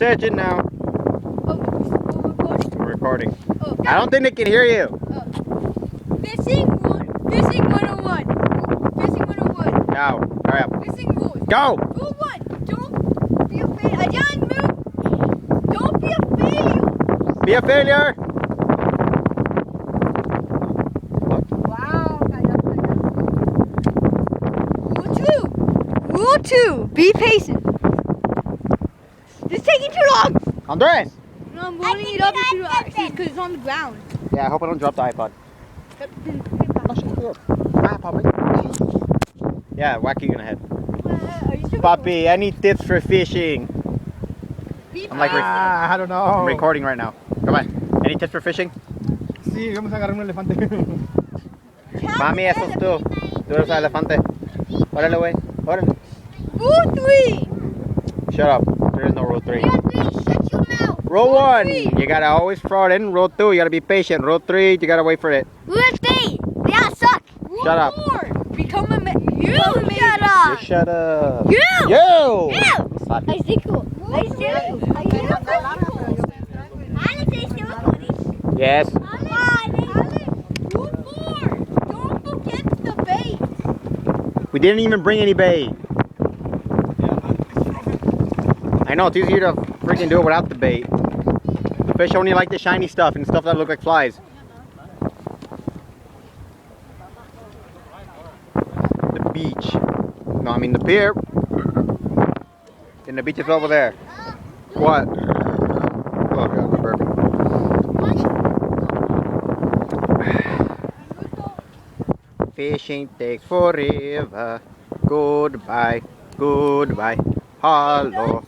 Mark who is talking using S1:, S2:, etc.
S1: attention now.
S2: Oh,
S1: We're recording.
S2: Oh.
S1: I don't think they can hear you.
S2: Fishing 101. Fishing 101.
S1: Now, hurry up.
S2: Fishing rules.
S1: Go!
S2: Rule 1. Don't be a failure. I didn't move. Don't be a failure.
S1: Be a failure.
S2: Wow. Rule 2. Be patient. This is taking too long.
S1: Andres!
S2: No, I'm rolling it up into the actually because it's on the ground.
S1: Yeah, I hope I don't drop the iPod. Yeah, whack you in the head. Papi, any tips for fishing? I'm like,
S3: I don't know.
S1: I'm recording right now. Come on. Any tips for fishing?
S3: Sí, vamos a agarrar un elefante.
S1: Mami, esos tú. Tú eres el elefante. Órale, güey. Órale.
S2: Rule 3.
S1: Shut up. There is no rule 3.
S4: Rule 3, shut your mouth.
S1: Rule 1, you gotta always throw it in. Rule 2, you gotta be patient. Rule 3, you gotta wait for it.
S4: Rule 3, they all suck.
S1: Shut up.
S2: Rule 4. Become a man.
S4: You shut up.
S1: You shut up.
S4: You.
S1: You!
S4: I see cool. I see
S1: Yes.
S2: Rule 4. Don't forget the bait.
S1: We didn't even bring any bait. I know, it's easier to freaking do it without the bait. The fish only like the shiny stuff and stuff that look like flies. The beach. No, I mean the pier. And the beach is over there. What? Oh god, perfect. Fishing takes forever. Goodbye. Goodbye. Hello.